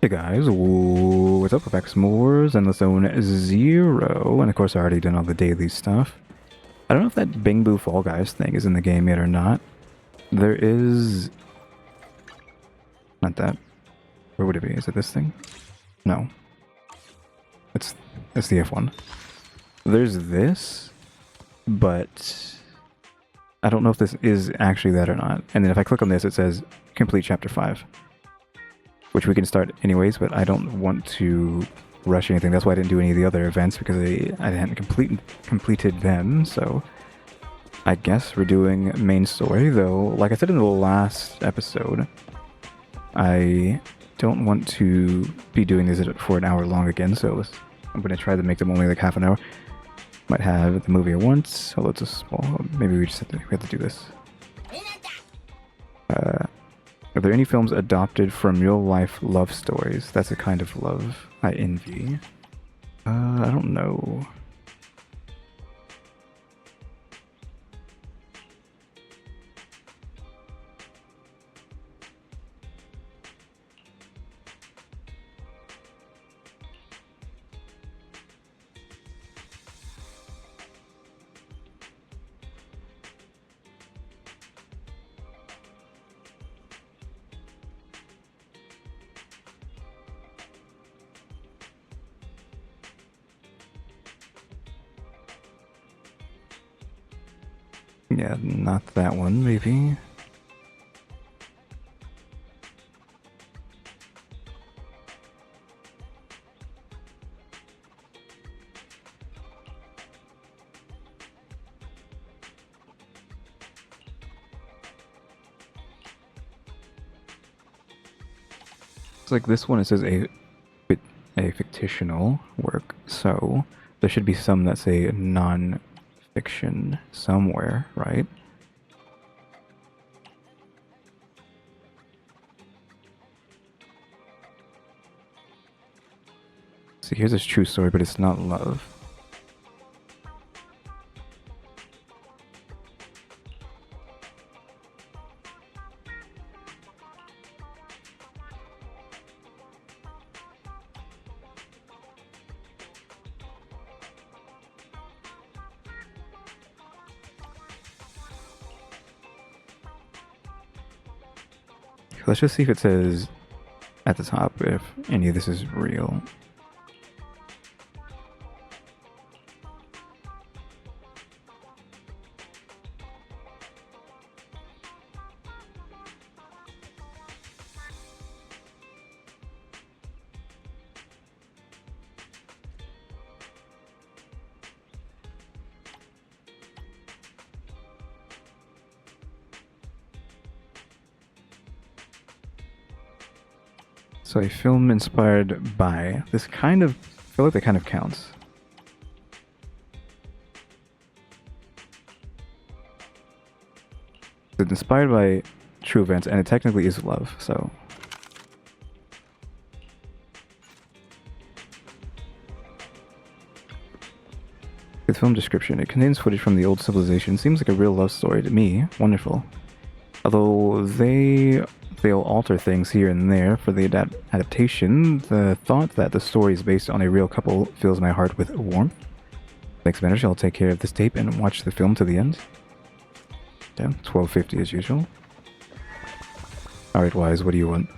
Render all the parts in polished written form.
Hey guys, what's up? We're back with some more Zenless Zone 0, and of course I already done all the daily stuff. I don't know if that Bing Boo Fall Guys thing is in the game yet or not. There is... Not that. Where would it be? Is it this thing? No. It's the F1. There's this, but I don't know if this is actually that or not. And then if I click on this, it says complete chapter 5. Which we can start anyways, but I don't want to rush anything. That's why I didn't do any of the other events, because I hadn't completed them, so... I guess we're doing main story, though, like I said in the last episode, I don't want to be doing this for an hour long again, so I'm going to try to make them only like half an hour. Might have the movie at once, although it's a small... Maybe we have to do this. Are there any films adopted from real-life love stories? That's a kind of love I envy. I don't know. Yeah, not that one, maybe. It's like this one, it says a fictional work, so there should be some that say non-fiction somewhere, right? See, here's this true story, but it's not love. Let's just see if it says at the top if any of this is real. So a film inspired by... This kind of... I feel like that kind of counts. It's inspired by true events, and it technically is love, so... The film description. It contains footage from the old civilization. Seems like a real love story to me. Wonderful. Although they'll alter things here and there for the adaptation, the thought that the story is based on a real couple fills my heart with warmth. Thanks, manager. I'll take care of this tape and watch the film to the end. Damn, 12:50 as usual. Alright, Wise, what do you want?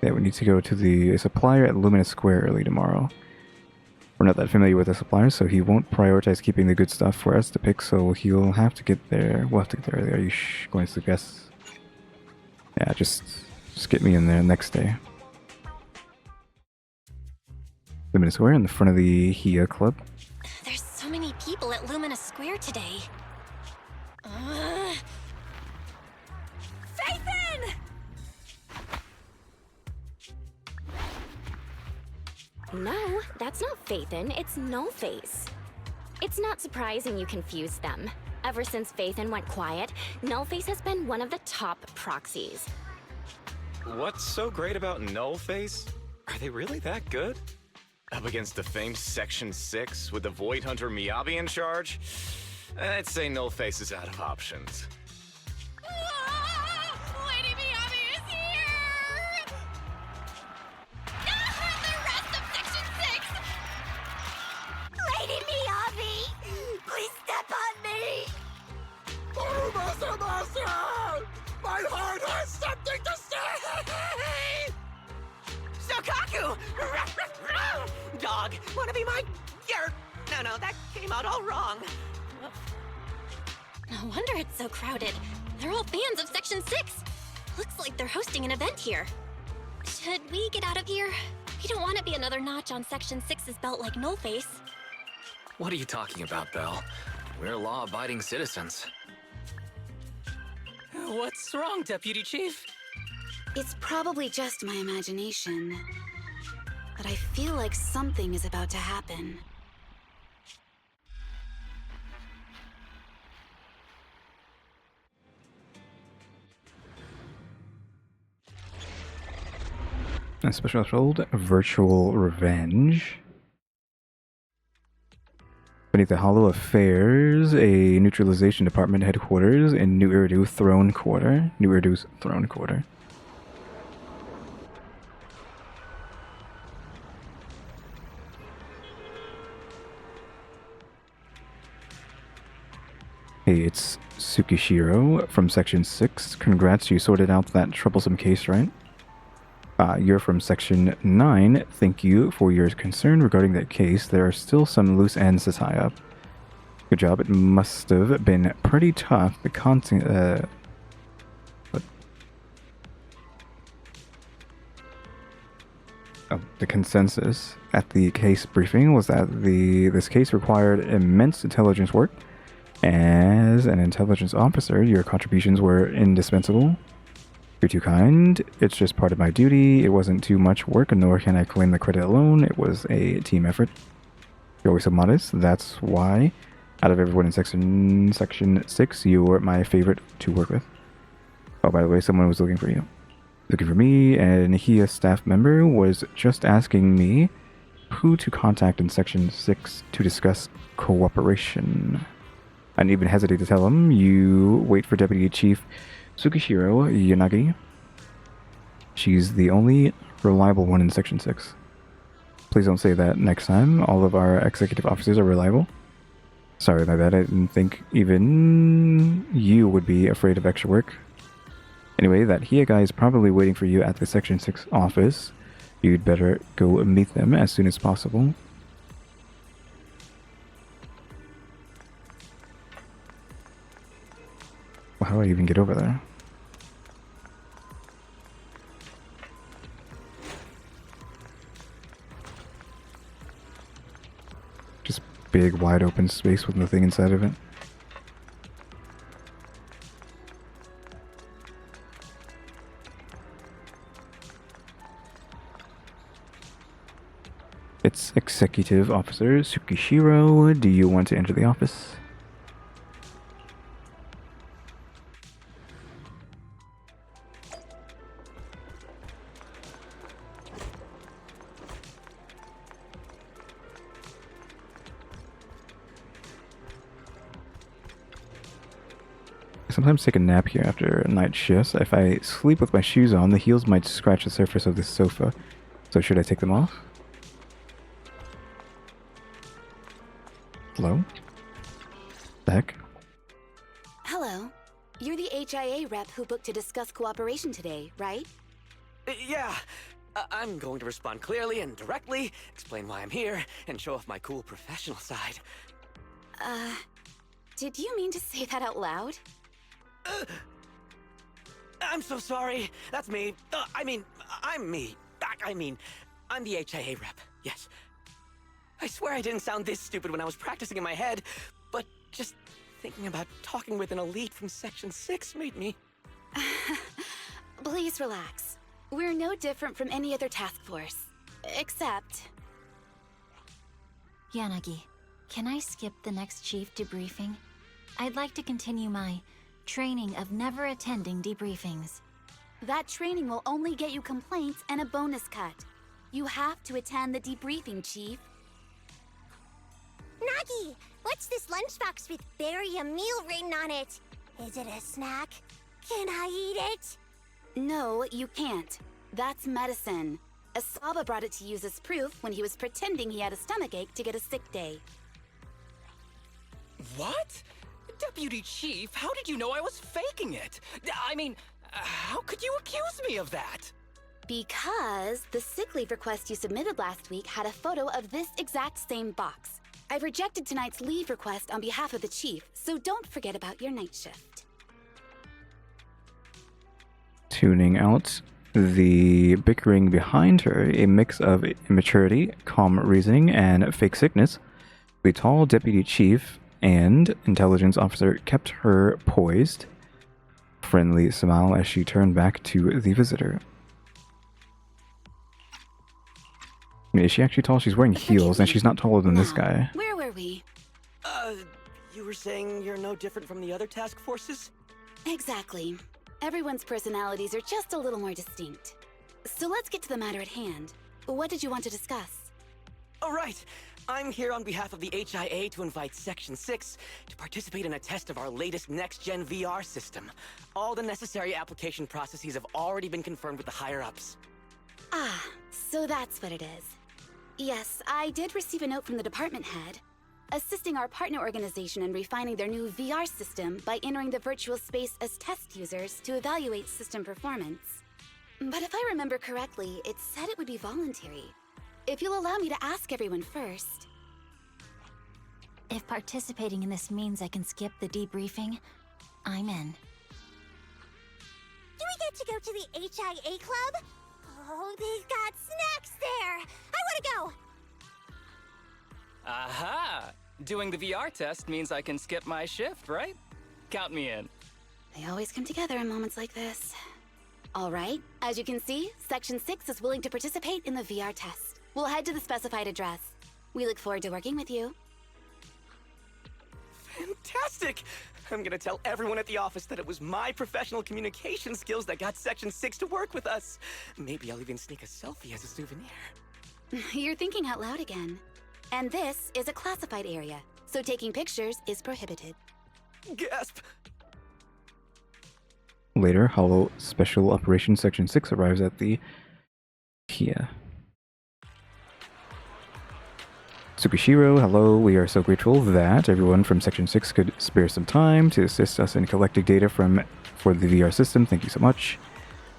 Yeah, we need to go to the supplier at Luminous Square early tomorrow. We're not that familiar with the supplier, so he won't prioritize keeping the good stuff for us to pick, so he'll have to get there. We'll have to get there early. Are you going to suggest? Yeah, just get me in there next day. Luminous Square in the front of the HIA Club. There's so many people at Luminous Square today. Phaethon! No, that's not Phaethon, it's Nullface. It's not surprising you confused them. Ever since Phaethon went quiet, Nullface has been one of the top proxies. What's so great about Nullface? Are they really that good? Up against the famed Section 6 with the Void Hunter Miyabi in charge? I'd say Nullface is out of options. Lady Miyabi! came out all wrong. No wonder it's so crowded. They're all fans of Section 6. Looks like they're hosting an event here. Should we get out of here? We don't want to be another notch on Section 6's belt like No Face. What are you talking about, Belle? We're law-abiding citizens. What's wrong, Deputy Chief? It's probably just my imagination, but I feel like something is about to happen. A special episode, Virtual Revenge. Beneath the Hollow Affairs, a neutralization department headquarters in New Eridu Throne Quarter. New Eridu's Throne Quarter. Hey, it's Tsukishiro from Section 6. Congrats, you sorted out that troublesome case, right? You're from Section 9. Thank you for your concern regarding that case. There are still some loose ends to tie up. Good job. It must have been pretty tough. The the consensus at the case briefing was that this case required immense intelligence work. As an intelligence officer, your contributions were indispensable. You're too kind. It's just part of my duty. It wasn't too much work, nor can I claim the credit alone. It was a team effort. You're always so modest. That's why, out of everyone in Section 6, you were my favorite to work with. Oh, by the way, someone was looking for you. Looking for me, and a staff member was just asking me who to contact in Section 6 to discuss cooperation. I didn't even hesitate to tell him. You wait for Deputy Chief Tsukishiro Yanagi. She's the only reliable one in Section 6. Please don't say that next time. All of our executive officers are reliable. Sorry, my bad. I didn't think even you would be afraid of extra work. Anyway, that Hiya guy is probably waiting for you at the Section 6 office. You'd better go meet them as soon as possible. Well, how do I even get over there? Just big, wide open space with nothing inside of it. It's Executive Officer Tsukishiro. Do you want to enter the office? I sometimes take a nap here after night shifts. If I sleep with my shoes on, the heels might scratch the surface of this sofa. So should I take them off? Hello? The heck? Hello. You're the HIA rep who booked to discuss cooperation today, right? Yeah. I'm going to respond clearly and directly, explain why I'm here, and show off my cool professional side. Did you mean to say that out loud? I'm so sorry. That's me. I'm me. I'm the HIA rep. Yes. I swear I didn't sound this stupid when I was practicing in my head, but just thinking about talking with an elite from Section 6 made me... Please relax. We're no different from any other task force. Except... Yanagi, can I skip the next chief debriefing? I'd like to continue my training of never attending debriefings. that training will only get you complaints and a bonus cut. You have to attend the debriefing, Chief. Nagi, what's this lunchbox with "berry a meal" written on it? Is it a snack? Can I eat it? No, you can't. That's medicine. Asaba brought it to use as proof when he was pretending he had a stomachache to get a sick day. What? Deputy Chief, how did you know I was faking it? I mean, how could you accuse me of that? Because the sick leave request you submitted last week had a photo of this exact same box. I've rejected tonight's leave request on behalf of the chief, so don't forget about your night shift. Tuning out the bickering behind her, a mix of immaturity, calm reasoning, and fake sickness, the tall deputy chief and intelligence officer kept her poised, friendly smile as she turned back to the visitor. I mean, is she actually tall? She's wearing heels, and she's not taller than this guy. Where were we? You were saying you're no different from the other task forces? Exactly. Everyone's personalities are just a little more distinct. So let's get to the matter at hand. What did you want to discuss? All right. I'm here on behalf of the HIA to invite Section 6 to participate in a test of our latest next-gen VR system. All the necessary application processes have already been confirmed with the higher-ups. Ah, so that's what it is. Yes, I did receive a note from the department head, assisting our partner organization in refining their new VR system by entering the virtual space as test users to evaluate system performance. But if I remember correctly, it said it would be voluntary. If you'll allow me to ask everyone first. If participating in this means I can skip the debriefing, I'm in. Do we get to go to the HIA club? Oh, they've got snacks there! I wanna go! Aha! Doing the VR test means I can skip my shift, right? Count me in. They always come together in moments like this. All right, as you can see, Section 6 is willing to participate in the VR test. We'll head to the specified address. We look forward to working with you. Fantastic! I'm gonna tell everyone at the office that it was my professional communication skills that got Section 6 to work with us. Maybe I'll even sneak a selfie as a souvenir. You're thinking out loud again. And this is a classified area, so taking pictures is prohibited. Gasp! Later, Hollow Special Operations Section 6 arrives at the Kia. Tsukishiro, hello. We are so grateful that everyone from Section 6 could spare some time to assist us in collecting data for the VR system. Thank you so much.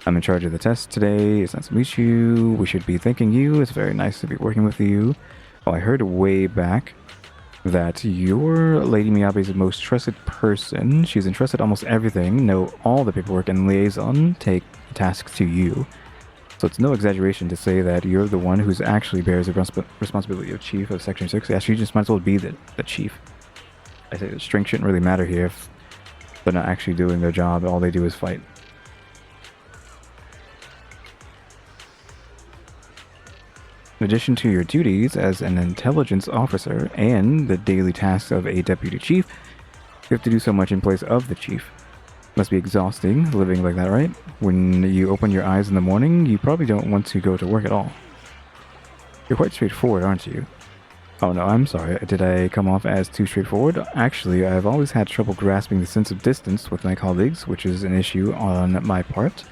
I'm in charge of the test today. It's nice to meet you. We should be thanking you. It's very nice to be working with you. Oh, I heard way back that you're Lady Miyabi's most trusted person. She's entrusted almost everything, know all the paperwork, and liaison take tasks to you. So it's no exaggeration to say that you're the one who's actually bears the responsibility of chief of Section 6. Actually, you just might as well be the chief. I say the strength shouldn't really matter here if they're not actually doing their job. All they do is fight. In addition to your duties as an intelligence officer and the daily tasks of a deputy chief, you have to do so much in place of the chief. Must be exhausting living like that, right? When you open your eyes in the morning, you probably don't want to go to work at all. You're quite straightforward, aren't you? Oh no, I'm sorry. Did I come off as too straightforward? Actually, I've always had trouble grasping the sense of distance with my colleagues, which is an issue on my part.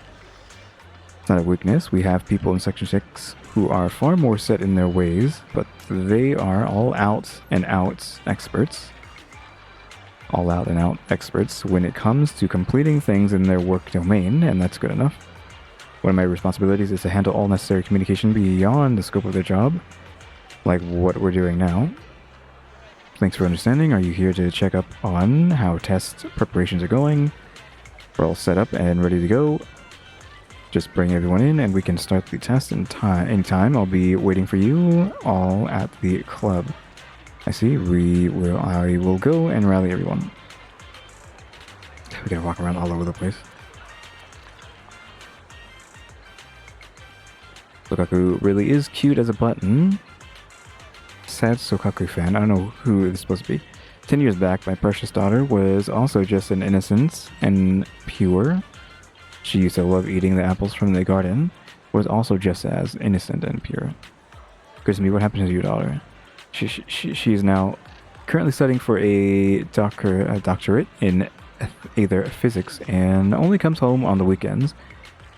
It's not a weakness. We have people in Section 6 who are far more set in their ways, but they are all out and out experts. All out and out experts when it comes to completing things in their work domain, and that's good enough. One of my responsibilities is to handle all necessary communication beyond the scope of their job, like what we're doing now. Thanks for understanding. Are you here to check up on how test preparations are going? We're all set up and ready to go. Just bring everyone in and we can start the test in anytime. I'll be waiting for you all at the club. I see. I will go and rally everyone. We gotta walk around all over the place. Sokaku really is cute as a button. Sad Sokaku fan. I don't know who it's supposed to be. 10 years back, my precious daughter was also just an innocent and pure. She used to love eating the apples from the garden. Was also just as innocent and pure. Grismy, what happened to your daughter? She is now currently studying for a doctorate in either physics and only comes home on the weekends.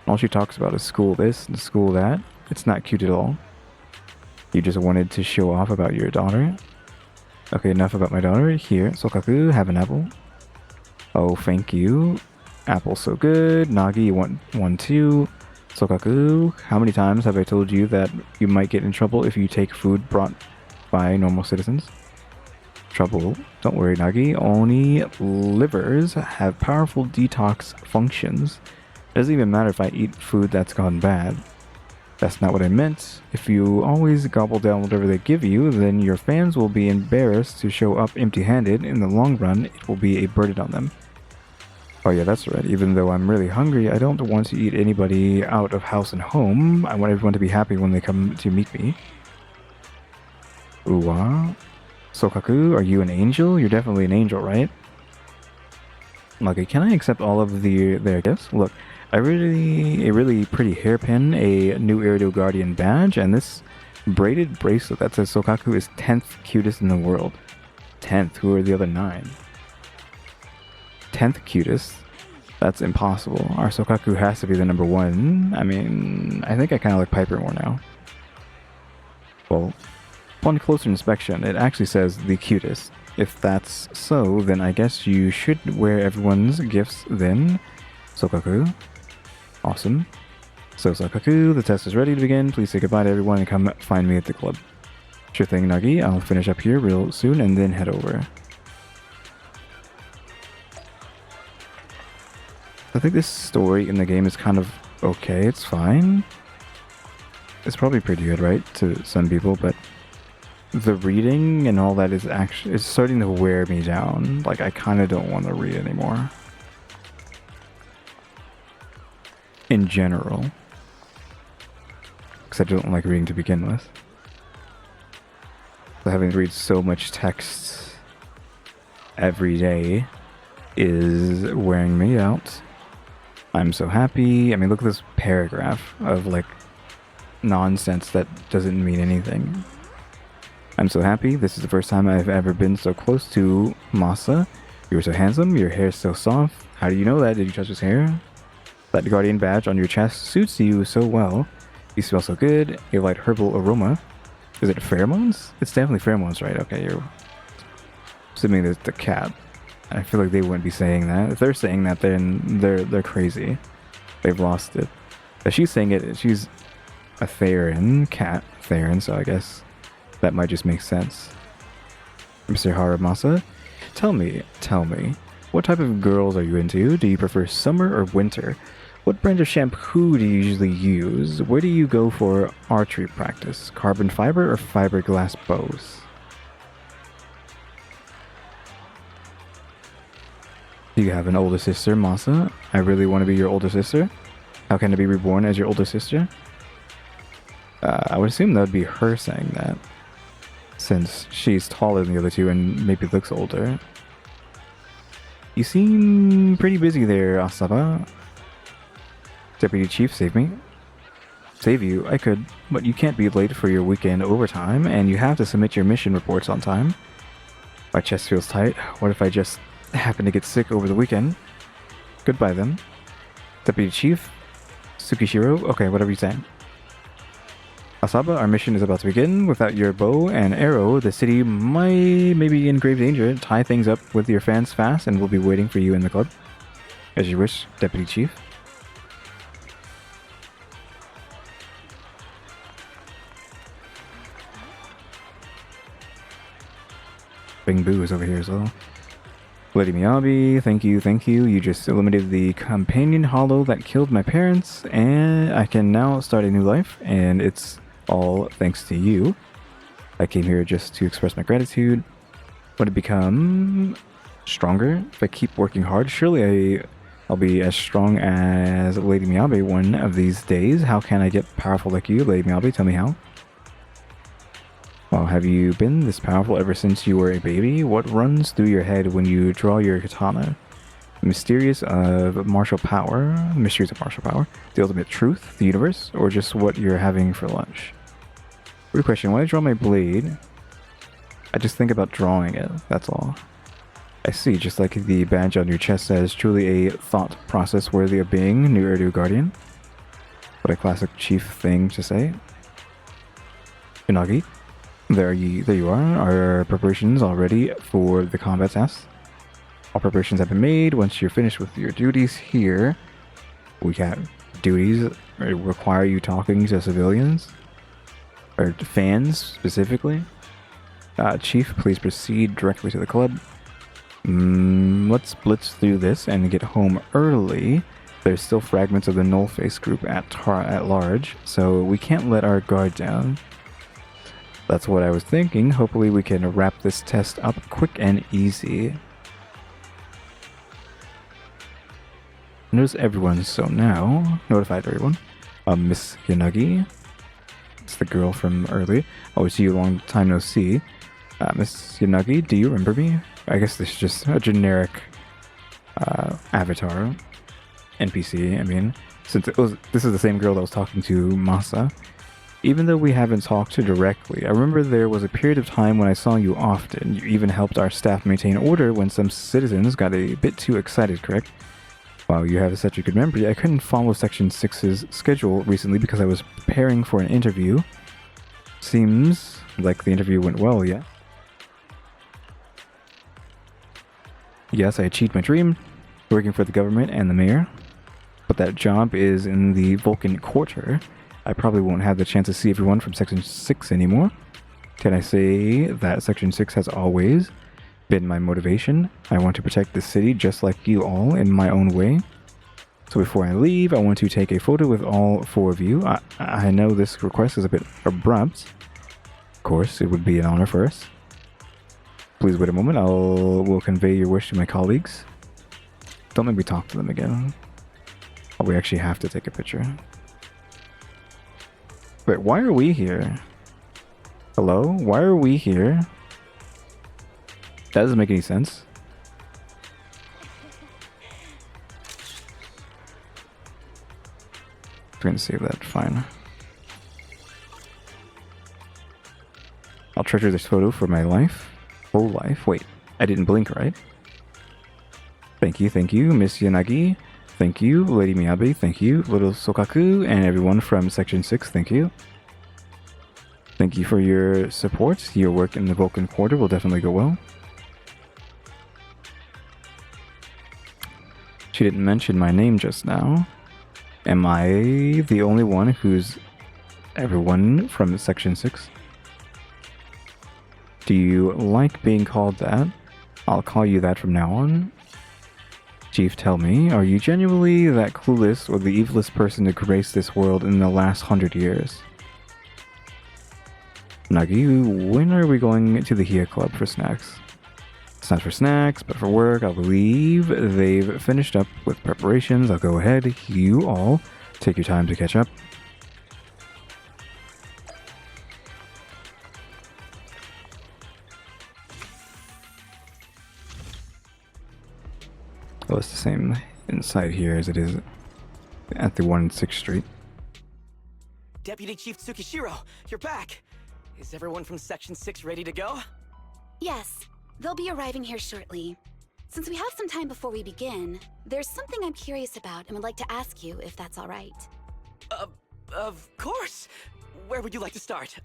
All she talks about is school this and school that. It's not cute at all. You just wanted to show off about your daughter? Okay, enough about my daughter. Here, Sokaku, have an apple. Oh, thank you. Apple so good. Nagi, you want one too? Sokaku, how many times have I told you that you might get in trouble if you take food brought by normal citizens? trouble. Don't worry, Nagi. Only livers have powerful detox functions. It doesn't even matter if I eat food that's gone bad. That's not what I meant. If you always gobble down whatever they give you, then your fans will be embarrassed to show up empty-handed. In the long run, it will be a burden on them. Oh yeah, that's right. Even though I'm really hungry, I don't want to eat anybody out of house and home. I want everyone to be happy when they come to meet me. Uwa. Sokaku, are you an angel? You're definitely an angel, right? Okay, can I accept all of their gifts? Look, a really pretty hairpin, a new Irido Guardian badge, and this braided bracelet that says Sokaku is 10th cutest in the world. 10th, who are the other 9? 10th cutest? That's impossible. Our Sokaku has to be the number 1. I mean, I think I kind of like Piper more now. Well, upon closer inspection, it actually says the cutest. If that's so, then I guess you should wear everyone's gifts then. Sokaku. Awesome. So Sokaku, the test is ready to begin. Please say goodbye to everyone and come find me at the club. Sure thing, Nagi. I'll finish up here real soon and then head over. I think this story in the game is kind of okay. It's fine. It's probably pretty good, right? To some people, but the reading and all that is starting to wear me down. Like, I kind of don't want to read anymore. In general. Because I don't like reading to begin with. So having to read so much text every day is wearing me out. I'm so happy. I mean, look at this paragraph of, like, nonsense that doesn't mean anything. I'm so happy. This is the first time I've ever been so close to Masa. You were so handsome. Your hair's so soft. How do you know that? Did you touch his hair? That guardian badge on your chest suits you so well. You smell so good. You have like herbal aroma. Is it pheromones? It's definitely pheromones, right? Okay, you're assuming that the cat. I feel like they wouldn't be saying that. If they're saying that, then they're crazy. They've lost it. If she's saying it, she's a Theron, cat Theron, so I guess that might just make sense. Mr. Haramasa, tell me, what type of girls are you into? Do you prefer summer or winter? What brand of shampoo do you usually use? Where do you go for archery practice? Carbon fiber or fiberglass bows? Do you have an older sister, Masa? I really want to be your older sister. How can I be reborn as your older sister? I would assume that would be her saying that, since she's taller than the other two and maybe looks older. You seem pretty busy there, Asaba. Deputy Chief, save me. Save you? I could, but you can't be late for your weekend overtime, and you have to submit your mission reports on time. My chest feels tight. What if I just happen to get sick over the weekend? Goodbye then. Deputy Chief? Tsukishiro? Okay, whatever you say. Asaba, our mission is about to begin. Without your bow and arrow, the city may be in grave danger. Tie things up with your fans fast, and we'll be waiting for you in the club. As you wish, Deputy Chief. Bing Boo is over here as well. Lady Miyabi, thank you. You just eliminated the companion hollow that killed my parents, and I can now start a new life, and it's all thanks to you. I came here just to express my gratitude. Want to become stronger? If I keep working hard, surely I'll be as strong as Lady Miyabi one of these days. How can I get powerful like you, Lady Miyabi? Tell me how. Well, have you been this powerful ever since you were a baby? What runs through your head when you draw your katana? The mysteries of martial power, the ultimate truth, the universe, or just what you're having for lunch? Weird question. When I draw my blade, I just think about drawing it, that's all. I see, just like the badge on your chest says, truly a thought process worthy of being New Irido Guardian. What a classic chief thing to say. Unagi, there you are. Our preparations all ready for the combat test. All preparations have been made. Once you're finished with your duties here, we got duties that require you talking to civilians, or to fans specifically. Chief, please proceed directly to the club. Let's blitz through this and get home early. There's still fragments of the Nullface group at large, so we can't let our guard down. That's what I was thinking. Hopefully we can wrap this test up quick and easy. Notice everyone, so now, notified everyone. Miss Yanagi. It's the girl from earlier. Oh, see you, long time no see. Miss Yanagi, do you remember me? I guess this is just a generic avatar. NPC, I mean. Since this is the same girl that was talking to Masa. Even though we haven't talked to directly, I remember there was a period of time when I saw you often. You even helped our staff maintain order when some citizens got a bit too excited, correct? Wow, you have such a good memory. I couldn't follow Section 6's schedule recently because I was preparing for an interview. Seems like the interview went well, yeah? Yes, I achieved my dream, working for the government and the mayor. But that job is in the Vulcan Quarter. I probably won't have the chance to see everyone from Section 6 anymore. Can I say that Section 6 has always been my motivation? I want to protect the city just like you all in my own way. So before I leave, I want to take a photo with all four of you. I know this request is a bit abrupt. Of course, it would be an honor for us. Please wait a moment. We'll convey your wish to my colleagues. Don't make me talk to them again. Oh, we actually have to take a picture. Wait, why are we here? Hello? Why are we here? That doesn't make any sense. I'm gonna save that, fine. I'll treasure this photo for my life. Whole life. Wait, I didn't blink, right? Thank you, Miss Yanagi. Thank you, Lady Miyabi. Thank you, Little Sokaku, and everyone from Section 6. Thank you. Thank you for your support. Your work in the Vulcan Quarter will definitely go well. She didn't mention my name just now. Am I the only one who's everyone from Section 6? Do you like being called that? I'll call you that from now on. Chief, tell me, are you genuinely that clueless or the evilest person to grace this world in the last 100 years? Nagi, when are we going to the Hia Club for snacks? It's not for snacks, but for work. I believe they've finished up with preparations. I'll go ahead. You all take your time to catch up. Oh, it's the same inside here as it is at the one in 6th Street. Deputy Chief Tsukishiro, you're back! Is everyone from Section 6 ready to go? Yes, they'll be arriving here shortly. Since we have some time before we begin, there's something I'm curious about and would like to ask you if that's all right. Of course! Where would you like to start?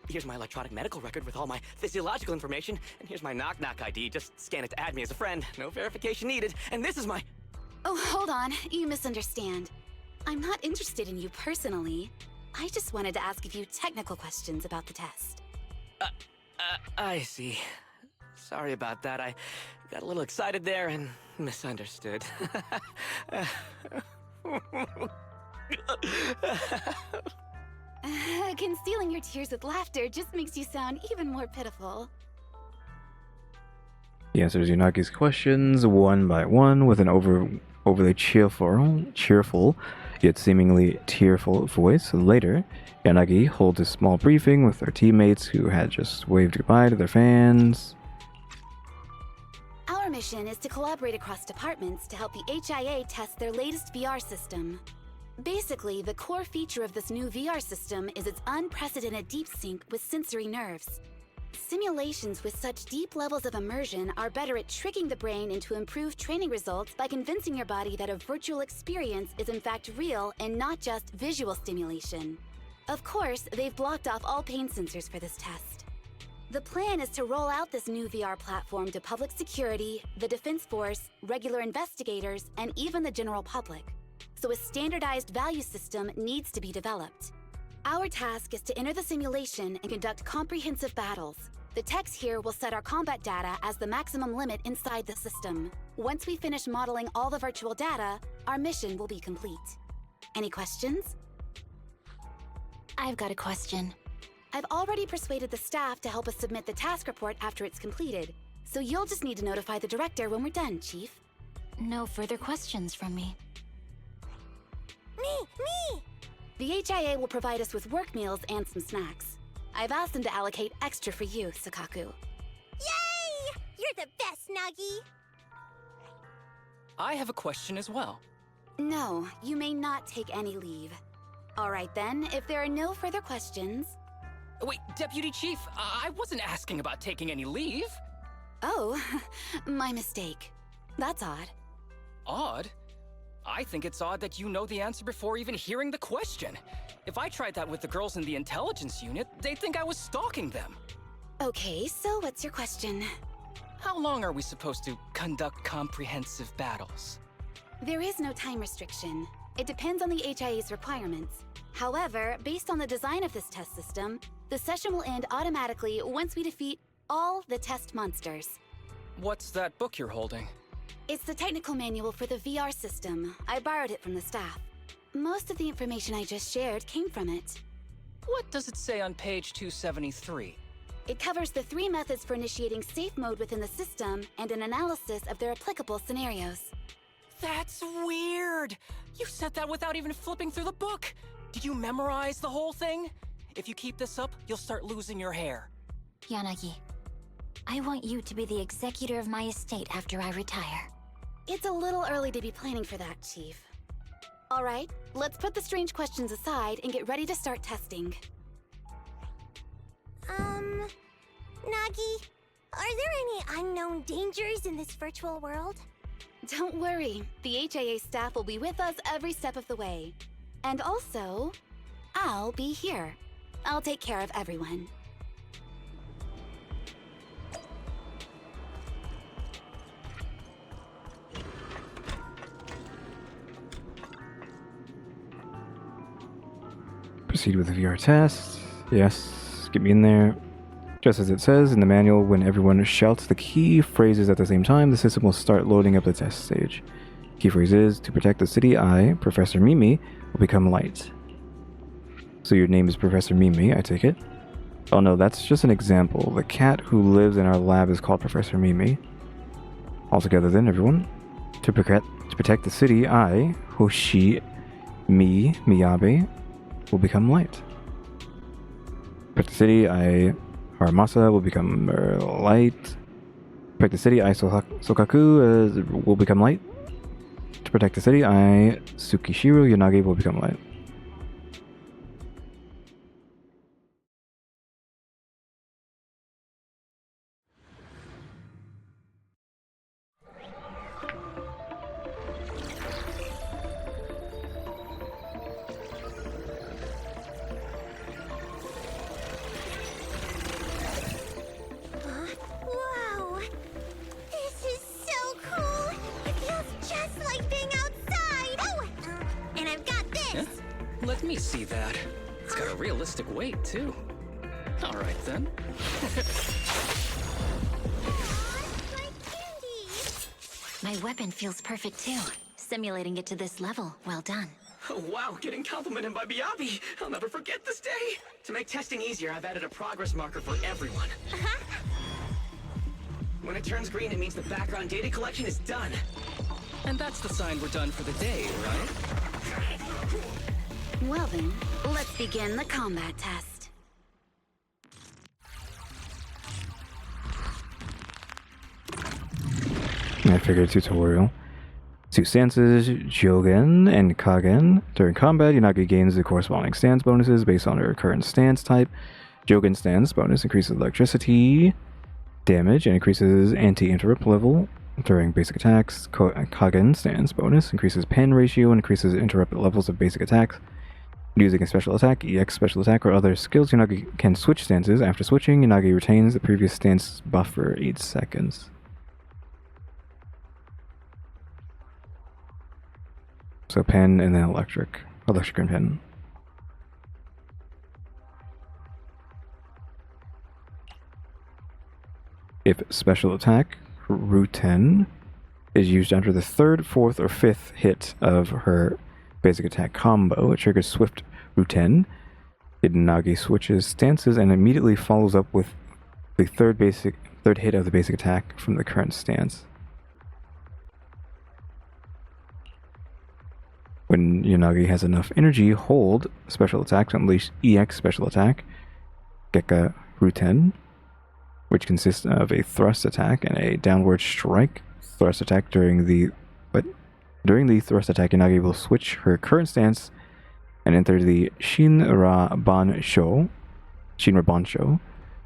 Here's my electronic medical record with all my physiological information, and here's my knock-knock ID. Just scan it to add me as a friend. No verification needed. And this is my... Oh, hold on. You misunderstand. I'm not interested in you personally. I just wanted to ask a few technical questions about the test. I see. Sorry about that. I got a little excited there and misunderstood. Concealing your tears with laughter just makes you sound even more pitiful. He answers Yunagi's questions one by one with an overly cheerful, yet seemingly tearful voice. Later, Yanagi holds a small briefing with their teammates who had just waved goodbye to their fans. Our mission is to collaborate across departments to help the HIA test their latest VR system. Basically, the core feature of this new VR system is its unprecedented deep sync with sensory nerves. Simulations with such deep levels of immersion are better at tricking the brain into improved training results by convincing your body that a virtual experience is in fact real and not just visual stimulation. Of course, they've blocked off all pain sensors for this test. The plan is to roll out this new VR platform to public security, the Defense Force, regular investigators, and even the general public. So a standardized value system needs to be developed. Our task is to enter the simulation and conduct comprehensive battles. The techs here will set our combat data as the maximum limit inside the system. Once we finish modeling all the virtual data, our mission will be complete. Any questions? I've got a question. I've already persuaded the staff to help us submit the task report after it's completed, so you'll just need to notify the director when we're done, Chief. No further questions from me. Me! The HIA will provide us with work meals and some snacks. I've asked them to allocate extra for you, Sakaku. Yay! You're the best, Nagi! I have a question as well. No, you may not take any leave. All right then, if there are no further questions... Wait, Deputy Chief, I wasn't asking about taking any leave. Oh, my mistake. That's odd. Odd? I think it's odd that you know the answer before even hearing the question. If I tried that with the girls in the intelligence unit, they'd think I was stalking them. Okay, so what's your question? How long are we supposed to conduct comprehensive battles? There is no time restriction. It depends on the HIA's requirements. However, based on the design of this test system, the session will end automatically once we defeat all the test monsters. What's that book you're holding? It's the technical manual for the VR system. I borrowed it from the staff. Most of the information I just shared came from it. What does it say on page 273? It covers the 3 methods for initiating safe mode within the system and an analysis of their applicable scenarios. That's weird! You said that without even flipping through the book! Did you memorize the whole thing? If you keep this up, you'll start losing your hair. Yanagi, I want you to be the executor of my estate after I retire. It's a little early to be planning for that, Chief. All right, let's put the strange questions aside and get ready to start testing. Nagi, are there any unknown dangers in this virtual world? Don't worry, the HIA staff will be with us every step of the way. And also, I'll be here. I'll take care of everyone. Proceed with the VR test. Yes, get me in there. Just as it says in the manual, when everyone shouts the key phrases at the same time, the system will start loading up the test stage. Key phrase is, to protect the city, I, Professor Mimi, will become light. So your name is Professor Mimi, I take it? Oh no, that's just an example. The cat who lives in our lab is called Professor Mimi. Altogether then, everyone. To protect the city, I, Hoshi, Miyabe, will become light. Protect the city, I, Haramasa, will become light. Protect the city, I, Sokaku, will become light. To protect the city, I, Tsukishiro Yanagi, will become light. Wow! This is so cool! It feels just like being outside! Oh! And I've got this! Yeah? Let me see that. It's got a realistic weight, too. Alright then. My candy! My weapon feels perfect too. Simulating it to this level, well done. Oh, wow, getting complimented by Miyabi! I'll never forget this day! To make testing easier, I've added a progress marker for everyone. When it turns green, it means the background data collection is done. And that's the sign we're done for the day, right? Well then, let's begin the combat test. I figured tutorial. 2 stances, Jogen and Kagen. During combat, Yanagi gains the corresponding stance bonuses based on her current stance type. Jogen stance bonus increases electricity damage and increases anti-interrupt level during basic attacks. Kagen stance bonus increases pen ratio and increases interrupt levels of basic attacks. Using a special attack, EX special attack, or other skills, Yanagi can switch stances. After switching, Yanagi retains the previous stance buff for 8 seconds. So pen and then electric and pen. If special attack, Ruten, is used after the 3rd, 4th, or 5th hit of her basic attack combo, it triggers Swift Ruten. Nagi switches stances and immediately follows up with the third hit of the basic attack from the current stance. When Yanagi has enough energy, hold special attack to unleash EX special attack, Gekka Ruten, which consists of a thrust attack and a downward strike thrust attack. During the thrust attack, Yanagi will switch her current stance and enter the Shinra Bansho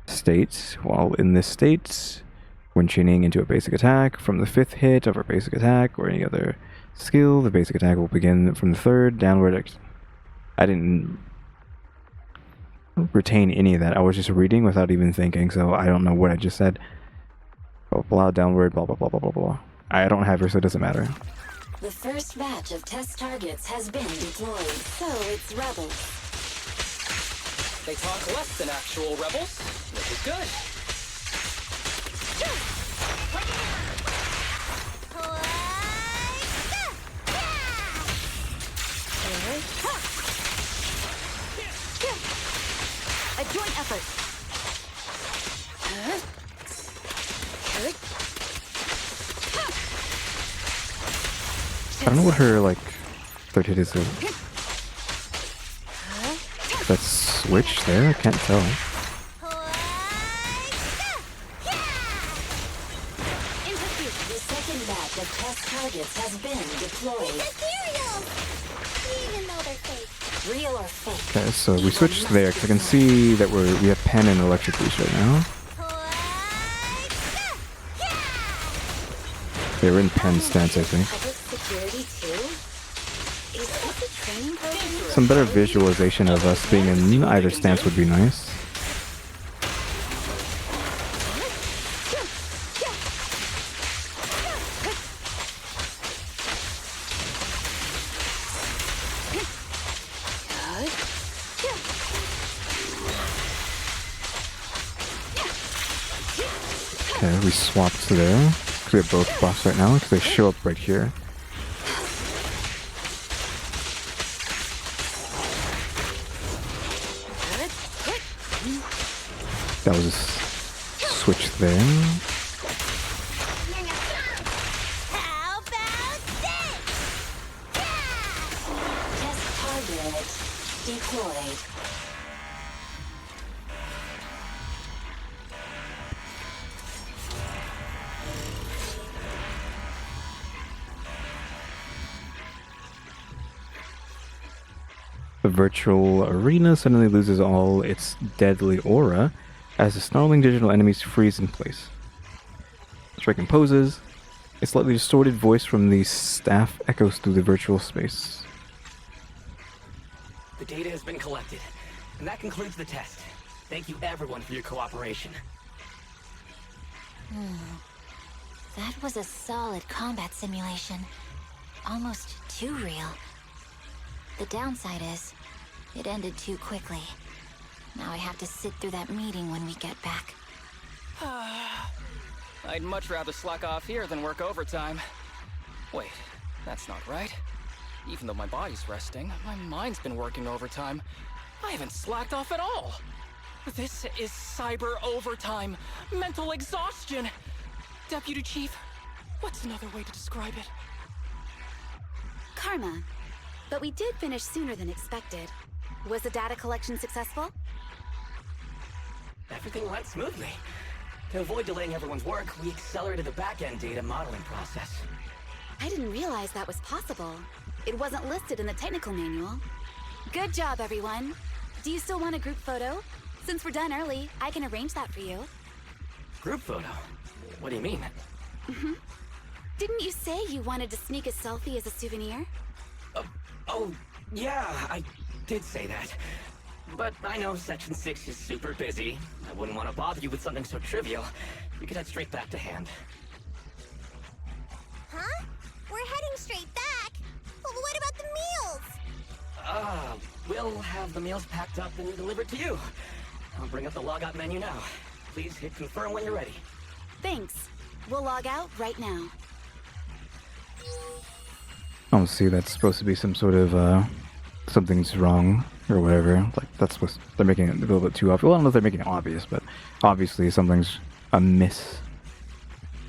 state. While in this state, when chaining into a basic attack from the 5th hit of her basic attack or any other skill, the basic attack will begin from the 3rd downward. I didn't retain any of that. I was just reading without even thinking, so I don't know what I just said. Blah blah downward, blah blah blah blah blah blah. I don't have her, so it doesn't matter. The first batch of test targets has been deployed. So it's rebels. They talk less than actual rebels, which is good. A joint effort. I don't know what her, like, third hit is. That switch there? I can't tell. The second batch of test targets has been deployed. Ethereal! Even though they're fake. Real or fake? Okay, so we switched there because I can see that we have Pen and Electric Boost right now. They were in Pen stance, I think. Public security too? Is this a training program? Some better visualization of us being in either stance would be nice. Okay, we swapped there. We have both buffs right now because they show up right here. That was a switch there. How about this? Test target deployed. The virtual arena suddenly loses all its deadly aura as the snarling digital enemies freeze in place. Striking poses, a slightly distorted voice from the staff echoes through the virtual space. The data has been collected, and that concludes the test. Thank you everyone for your cooperation. That was a solid combat simulation. Almost too real. The downside is, it ended too quickly. Now I have to sit through that meeting when we get back. I'd much rather slack off here than work overtime. Wait, that's not right. Even though my body's resting, my mind's been working overtime. I haven't slacked off at all. This is cyber overtime. Mental exhaustion. Deputy Chief, what's another way to describe it? Karma. But we did finish sooner than expected. Was the data collection successful? Everything went smoothly. To avoid delaying everyone's work, we accelerated the back-end data modeling process. I didn't realize that was possible. It wasn't listed in the technical manual. Good job, everyone. Do you still want a group photo? Since we're done early, I can arrange that for you. Group photo? What do you mean? Didn't you say you wanted to sneak a selfie as a souvenir? Oh, yeah, I did say that. But I know Section 6 is super busy. I wouldn't want to bother you with something so trivial. We could head straight back to hand. Huh? We're heading straight back. Well, what about the meals? We'll have the meals packed up and delivered to you. I'll bring up the logout menu now. Please hit confirm when you're ready. Thanks. We'll log out right now. Oh, see, that's supposed to be some sort of, something's wrong, or whatever. Like, that's supposed they're making it a little bit too obvious. Well, I don't know if they're making it obvious, but obviously something's amiss.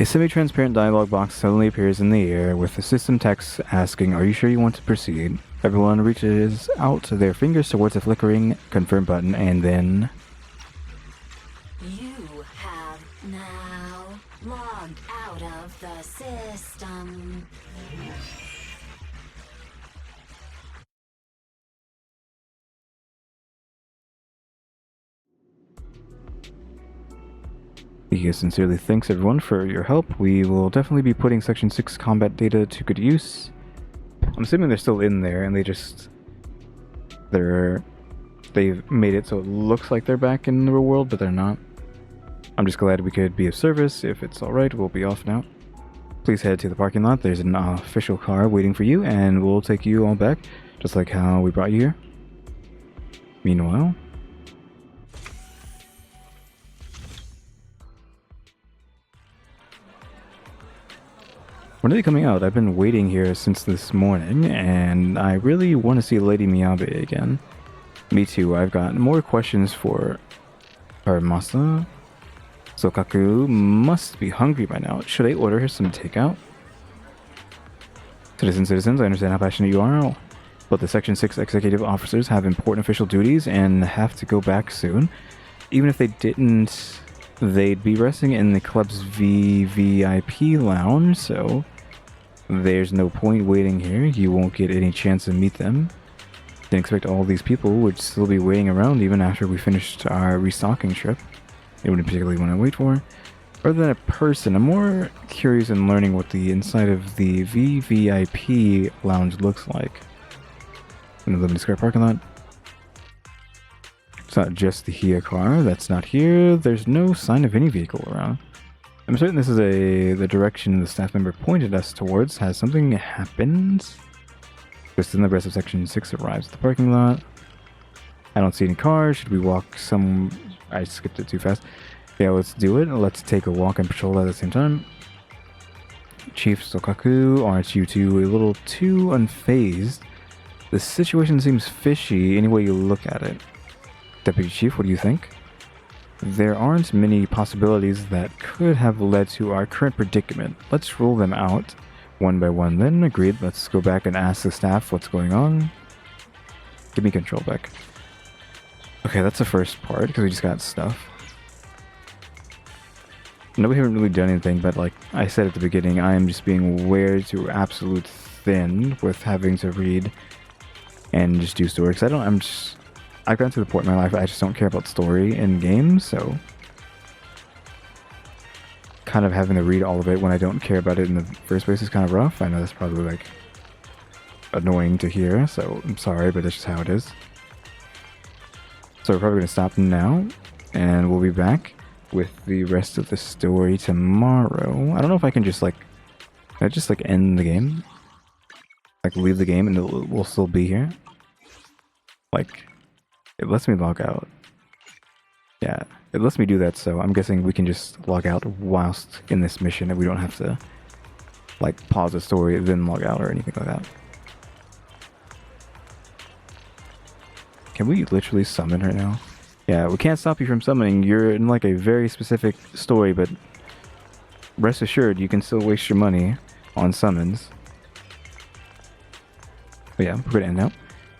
A semi-transparent dialog box suddenly appears in the air with the system text asking, "Are you sure you want to proceed?" Everyone reaches out their fingers towards the flickering confirm button, and then... You have now logged out of the system. He sincerely thanks everyone for your help. We will definitely be putting Section 6 combat data to good use. I'm assuming they're still in there, and they've made it so it looks like they're back in the real world, but they're not. I'm just glad we could be of service. If it's alright, we'll be off now. Please head to the parking lot. There's an official car waiting for you, and we'll take you all back, just like how we brought you here. Meanwhile... when are they coming out? I've been waiting here since this morning, and I really want to see Lady Miyabe again. Me too. I've got more questions for Haramasa. Sokaku must be hungry by now. Should I order her some takeout? Citizens, I understand how passionate you are, but the Section 6 executive officers have important official duties and have to go back soon. Even if they didn't... they'd be resting in the club's VVIP lounge, so there's no point waiting here. You won't get any chance to meet them. Didn't expect all these people would still be waiting around even after we finished our restocking trip. They wouldn't particularly want to wait for. Other than a person, I'm more curious in learning what the inside of the VVIP lounge looks like. In the Limited Square parking lot. It's not just the Hia car that's not here. There's no sign of any vehicle around. I'm certain this is the direction the staff member pointed us towards. Has something happened? Just then the rest of Section 6 arrives at the parking lot. I don't see any cars. Should we walk some... I skipped it too fast. Yeah, let's do it. Let's take a walk and patrol at the same time. Chief Sokaku, aren't you two a little too unfazed? The situation seems fishy any way you look at it. Deputy Chief, what do you think? There aren't many possibilities that could have led to our current predicament. Let's rule them out one by one then. Agreed. Let's go back and ask the staff what's going on. Give me control back. Okay, that's the first part because we just got stuff. No, we haven't really done anything, but like I said at the beginning, I am just being weird to absolute thin with having to read and just do story. Because I've gotten to the point in my life I just don't care about story in games, so kind of having to read all of it when I don't care about it in the first place is kind of rough. I know that's probably like annoying to hear, so I'm sorry, but that's just how it is. So we're probably going to stop now, and we'll be back with the rest of the story tomorrow. I don't know if I can just like end the game, like leave the game, and we'll still be here. Like, it lets me log out. Yeah, it lets me do that, so I'm guessing we can just log out whilst in this mission, and we don't have to like pause the story then log out or anything like that. Can we literally summon right now? Yeah, we can't stop you from summoning. You're in like a very specific story, but rest assured you can still waste your money on summons. But yeah, we're gonna end now.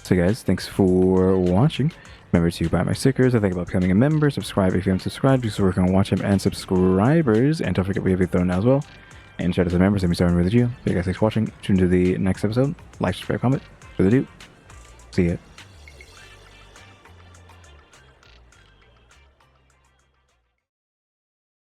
So guys, thanks for watching. Remember to buy my stickers. I think about becoming a member. Subscribe if you haven't subscribed. Just working on watch them and subscribers. And don't forget we have Ep.30 now as well. And shout out to the members. EmmyStarr and RaleyDrew. Thank you guys, thanks for watching. Tune to the next episode. Like, subscribe, comment. Further ado. See ya.